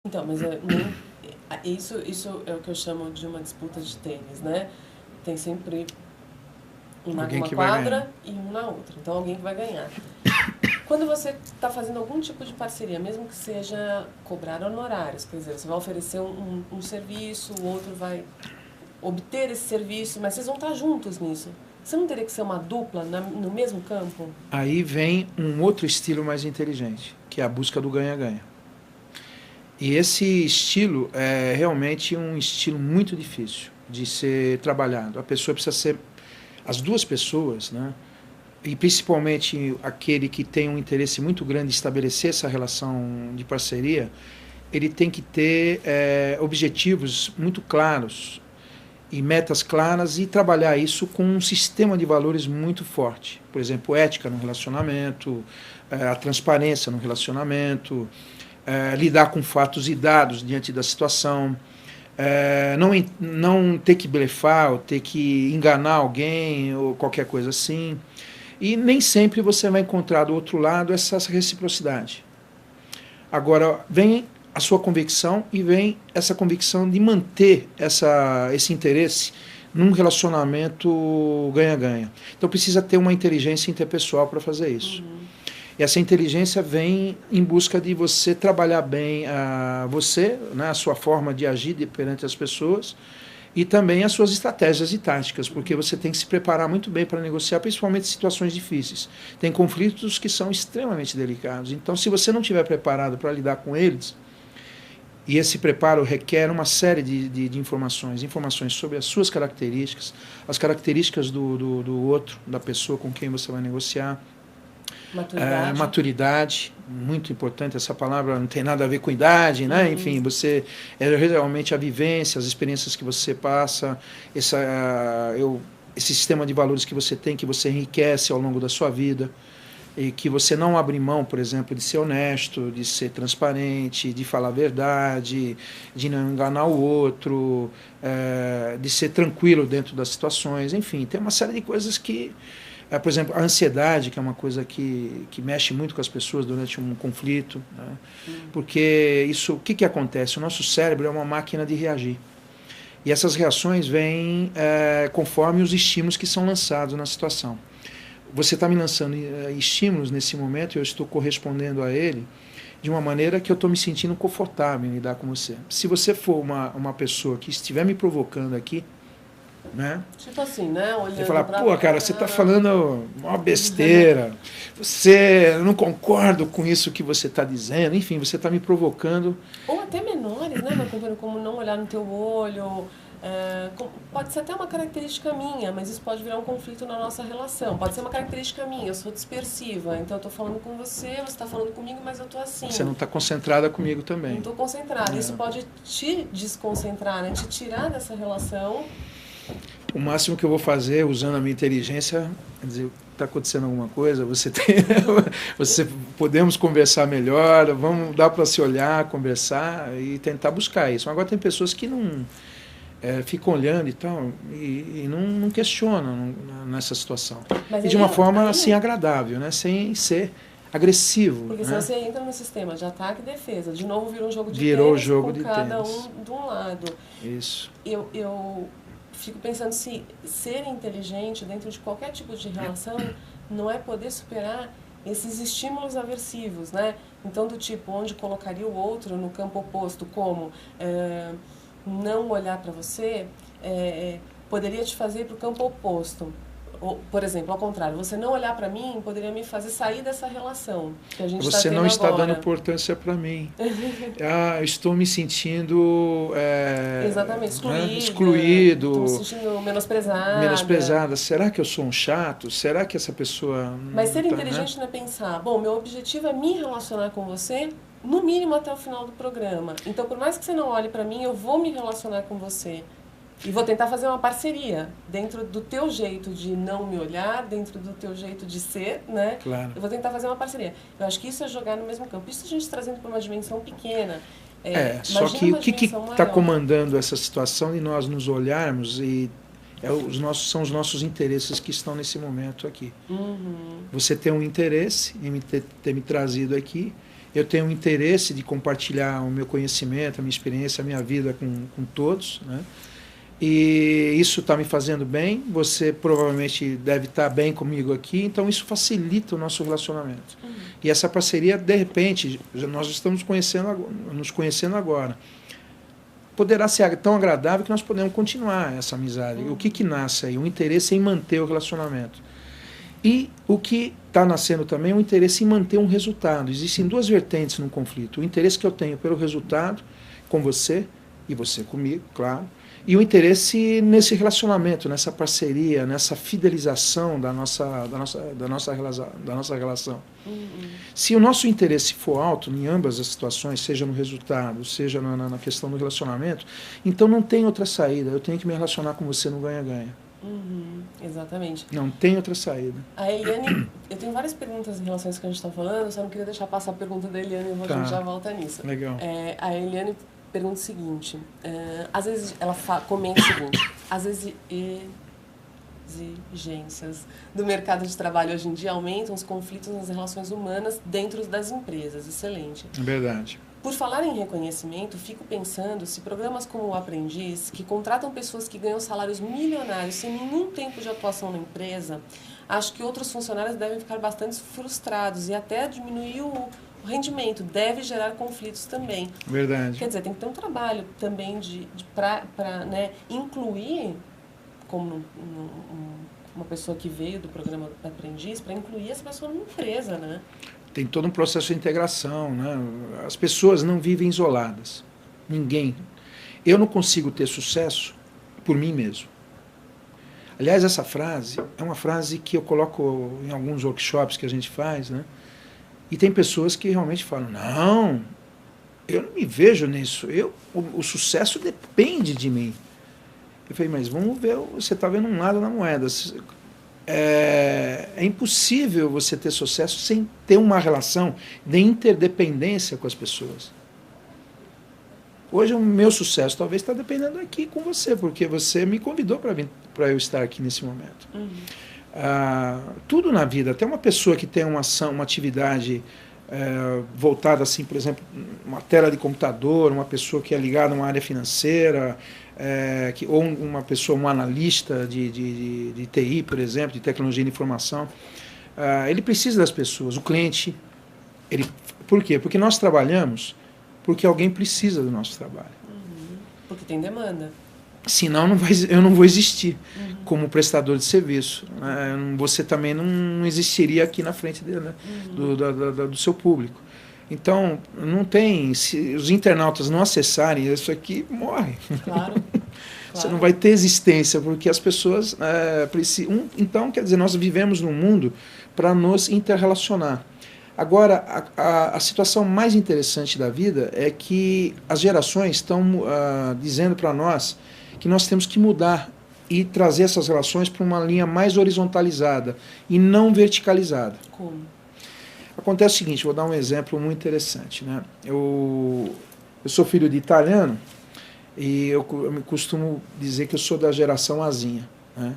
Então, mas isso é o que eu chamo de uma disputa de tênis, né? Tem sempre um Alguém numa que vai ganhar. quadra e um na outra. Então, alguém que vai ganhar. Quando você está fazendo algum tipo de parceria, mesmo que seja cobrar honorários, quer dizer, você vai oferecer um serviço, o outro vai obter esse serviço, mas vocês vão estar juntos nisso. Você não teria que ser uma dupla no mesmo campo? Aí vem um outro estilo mais inteligente, que é a busca do ganha-ganha. E esse estilo é realmente um estilo muito difícil de ser trabalhado. A pessoa precisa ser, as duas pessoas, né? E principalmente aquele que tem um interesse muito grande em estabelecer essa relação de parceria, ele tem que ter objetivos muito claros e metas claras e trabalhar isso com um sistema de valores muito forte. Por exemplo, ética no relacionamento, a transparência no relacionamento, lidar com fatos e dados diante da situação, não ter que blefar ou ter que enganar alguém ou qualquer coisa assim. E nem sempre você vai encontrar do outro lado essa reciprocidade. Agora, vem a sua convicção e vem essa convicção de manter esse interesse num relacionamento ganha-ganha. Então precisa ter uma inteligência interpessoal para fazer isso. Uhum. E essa inteligência vem em busca de você trabalhar bem você, né, a sua forma de agir perante as pessoas, e também as suas estratégias e táticas, porque você tem que se preparar muito bem para negociar, principalmente em situações difíceis. Tem conflitos que são extremamente delicados. Então, se você não estiver preparado para lidar com eles, e esse preparo requer uma série de informações, informações sobre as suas características, as características do outro, da pessoa com quem você vai negociar, maturidade, muito importante essa palavra, não tem nada a ver com idade, né? Enfim, você realmente a vivência, as experiências que você passa, esse sistema de valores que você tem, que você enriquece ao longo da sua vida, e que você não abre mão, por exemplo, de ser honesto, de ser transparente, de falar a verdade, de não enganar o outro, de ser tranquilo dentro das situações, enfim, tem uma série de coisas que por exemplo, a ansiedade, que é uma coisa que mexe muito com as pessoas durante um conflito, né? Porque isso, o que acontece? O nosso cérebro é uma máquina de reagir. E essas reações vêm conforme os estímulos que são lançados na situação. Você está me lançando estímulos nesse momento e eu estou correspondendo a ele de uma maneira que eu estou me sentindo confortável em lidar com você. Se você for uma pessoa que estiver me provocando aqui, né? Tipo assim, né? Olhando você falar, pô, cara, você está falando uma besteira, eu não concordo com isso que você está dizendo, enfim, você está me provocando. Ou até menores, né, meu companheiro, como não olhar no teu olho. Pode ser até uma característica minha, mas isso pode virar um conflito na nossa relação. Pode ser uma característica minha, eu sou dispersiva, então eu estou falando com você está falando comigo, mas eu estou assim. Você não está concentrada comigo também. Não estou concentrada. Isso pode te desconcentrar, né, te tirar dessa relação. O máximo que eu vou fazer, usando a minha inteligência, é dizer, está acontecendo alguma coisa, podemos conversar melhor, dá para se olhar, conversar e tentar buscar isso. Agora tem pessoas que não ficam olhando e tal, e não questionam nessa situação. Mas e de uma forma assim agradável, né? Sem ser agressivo. Porque né? se você entra no sistema de ataque e defesa, de novo vira um jogo de Virou tênis jogo com de cada tênis. um de um lado. Isso. Eu fico pensando se ser inteligente dentro de qualquer tipo de relação não é poder superar esses estímulos aversivos, né? Então, do tipo, onde colocaria o outro no campo oposto, como não olhar para você, poderia te fazer para o campo oposto. Ou, por exemplo, ao contrário, você não olhar para mim poderia me fazer sair dessa relação que a gente está tendo agora. Você não está dando importância para mim. Eu estou me sentindo exatamente, excluído. Estou me sentindo menosprezada. Menosprezada. Será que eu sou um chato? Será que essa pessoa... Mas ser inteligente não é pensar, bom, meu objetivo é me relacionar com você no mínimo até o final do programa. Então, por mais que você não olhe para mim, eu vou me relacionar com você. E vou tentar fazer uma parceria dentro do teu jeito de não me olhar, dentro do teu jeito de ser, né? Claro. Eu vou tentar fazer uma parceria. Eu acho que isso é jogar no mesmo campo. Isso a gente trazendo para uma dimensão pequena. Só que o que está comandando essa situação de nós nos olharmos e são os nossos interesses que estão nesse momento aqui. Uhum. Você tem um interesse em ter me trazido aqui, eu tenho um interesse de compartilhar o meu conhecimento, a minha experiência, a minha vida com todos, né? E isso está me fazendo bem, você provavelmente deve estar bem comigo aqui, então isso facilita o nosso relacionamento. E essa parceria, de repente, nós estamos nos conhecendo agora, poderá ser tão agradável que nós podemos continuar essa amizade. O que nasce aí? O interesse em manter o relacionamento. E o que está nascendo também é o interesse em manter um resultado. Existem duas vertentes no conflito. O interesse que eu tenho pelo resultado com você, e você comigo, claro, e o interesse nesse relacionamento, nessa parceria, nessa fidelização da nossa relação. Se o nosso interesse for alto em ambas as situações, seja no resultado, seja na questão do relacionamento, então não tem outra saída. Eu tenho que me relacionar com você no ganha-ganha. Exatamente. Não tem outra saída. A Eliane, eu tenho várias perguntas em relação a isso que a gente está falando, só não queria deixar passar a pergunta da Eliane, a gente já volta nisso. Legal. A Eliane pergunta o seguinte, às vezes ela comenta o seguinte, as exigências do mercado de trabalho hoje em dia aumentam os conflitos nas relações humanas dentro das empresas. Excelente. Verdade. Por falar em reconhecimento, fico pensando se programas como o Aprendiz, que contratam pessoas que ganham salários milionários sem nenhum tempo de atuação na empresa, acho que outros funcionários devem ficar bastante frustrados e até diminuir o rendimento, deve gerar conflitos também. Verdade. Quer dizer, tem que ter um trabalho também para né, incluir, como uma pessoa que veio do programa Aprendiz, para incluir essa pessoa numa empresa, né? Tem todo um processo de integração, né? As pessoas não vivem isoladas. Ninguém. Eu não consigo ter sucesso por mim mesmo. Aliás, essa frase é uma frase que eu coloco em alguns workshops que a gente faz, né? E tem pessoas que realmente falam, não, eu não me vejo nisso, o sucesso depende de mim. Eu falei, mas vamos ver, você está vendo um lado da moeda. É impossível você ter sucesso sem ter uma relação de interdependência com as pessoas. Hoje o meu sucesso talvez está dependendo aqui com você, porque você me convidou para eu estar aqui nesse momento. Tudo na vida, até uma pessoa que tem uma atividade voltada assim, por exemplo, uma tela de computador, uma pessoa que é ligada a uma área financeira, ou uma pessoa, um analista de TI, por exemplo, de tecnologia de informação, ele precisa das pessoas, o cliente. Por quê? Porque nós trabalhamos porque alguém precisa do nosso trabalho. Porque tem demanda. Senão eu não vou existir como prestador de serviço. Você também não existiria aqui na frente dele, né? Do seu público. Então, não tem. Se os internautas não acessarem isso aqui, morre. Claro. Você não vai ter existência, porque as pessoas precisam. Então, quer dizer, nós vivemos num mundo para nos interrelacionar. Agora, a situação mais interessante da vida é que as gerações estão dizendo para nós que nós temos que mudar e trazer essas relações para uma linha mais horizontalizada e não verticalizada. Como? Acontece o seguinte, vou dar um exemplo muito interessante, né? Eu sou filho de italiano e eu costumo dizer que eu sou da geração Azinha, né?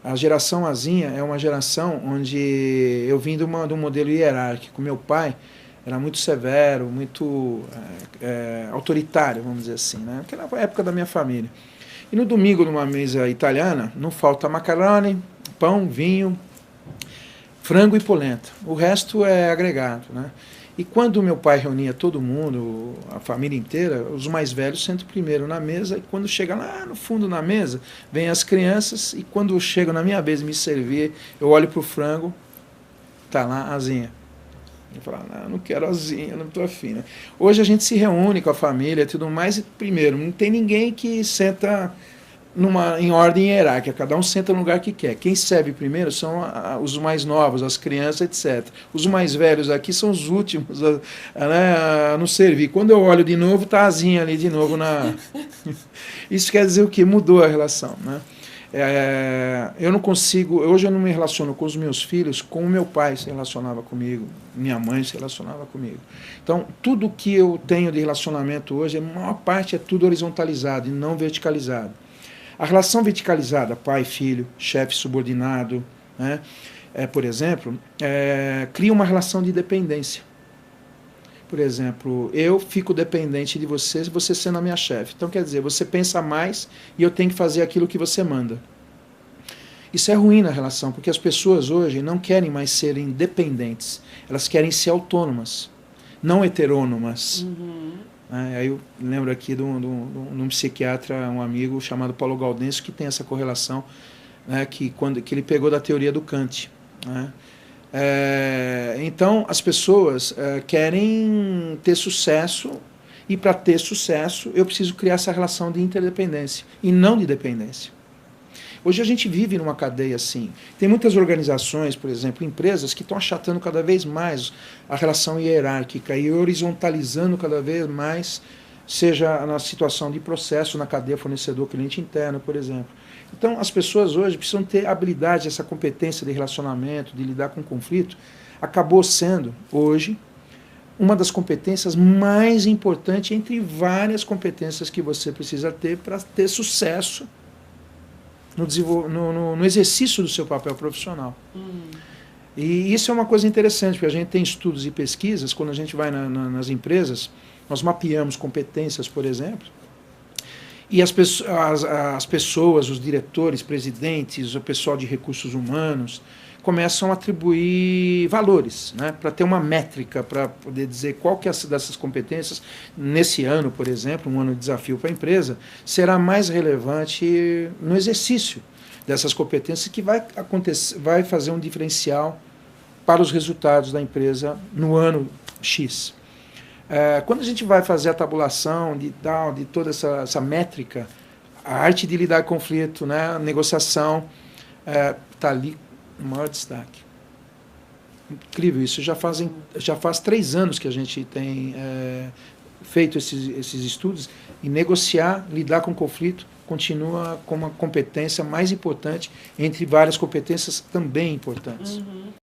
A geração Azinha é uma geração onde eu vim de um modelo hierárquico. Meu pai era muito severo, muito autoritário, vamos dizer assim, né? Aquela época da minha família. E no domingo, numa mesa italiana, não falta macarrone, pão, vinho, frango e polenta. O resto é agregado, né? E quando meu pai reunia todo mundo, a família inteira, os mais velhos sentam primeiro na mesa, e quando chega lá no fundo na mesa, vem as crianças, e quando eu chego na minha vez de me servir, eu olho para o frango, tá lá a asinha. Eu falo, não quero asinha, não estou afim, né? Hoje a gente se reúne com a família e tudo mais, e primeiro, não tem ninguém que senta em ordem hierárquica, cada um senta no lugar que quer. Quem serve primeiro são os mais novos, as crianças, etc. Os mais velhos aqui são os últimos a não servir. Quando eu olho de novo, está a asinha ali de novo na... Isso quer dizer o quê? Mudou a relação, né? Eu não consigo, hoje eu não me relaciono com os meus filhos como meu pai se relacionava comigo, minha mãe se relacionava comigo. Então, tudo que eu tenho de relacionamento hoje, a maior parte é tudo horizontalizado e não verticalizado. A relação verticalizada, pai, filho, chefe, subordinado, né, por exemplo, cria uma relação de dependência. Por exemplo, eu fico dependente de você, você sendo a minha chefe. Então, quer dizer, você pensa mais e eu tenho que fazer aquilo que você manda. Isso é ruim na relação, porque as pessoas hoje não querem mais ser independentes. Elas querem ser autônomas, não heterônomas. Aí eu lembro aqui de um psiquiatra, um amigo chamado Paulo Gaudencio, que tem essa correlação, né, que ele pegou da teoria do Kant. Né? Então, as pessoas querem ter sucesso, e para ter sucesso, eu preciso criar essa relação de interdependência e não de dependência. Hoje a gente vive numa cadeia assim. Tem muitas organizações, por exemplo, empresas, que estão achatando cada vez mais a relação hierárquica e horizontalizando cada vez mais, seja na situação de processo, na cadeia fornecedor-cliente interno, por exemplo. Então, as pessoas hoje precisam ter habilidade, essa competência de relacionamento, de lidar com conflito, acabou sendo, hoje, uma das competências mais importantes entre várias competências que você precisa ter para ter sucesso no exercício do seu papel profissional. E isso é uma coisa interessante, porque a gente tem estudos e pesquisas, quando a gente vai nas empresas, nós mapeamos competências, por exemplo, e as pessoas, os diretores, presidentes, o pessoal de recursos humanos, começam a atribuir valores, né, para ter uma métrica, para poder dizer qual que é dessas competências, nesse ano, por exemplo, um ano de desafio para a empresa, será mais relevante no exercício dessas competências, que vai fazer um diferencial para os resultados da empresa no ano X. Quando a gente vai fazer a tabulação de toda essa métrica, a arte de lidar com conflito, né, a negociação, está ali o maior destaque. Incrível isso. Já faz 3 anos que a gente tem feito esses estudos, e negociar, lidar com conflito, continua como uma competência mais importante entre várias competências também importantes.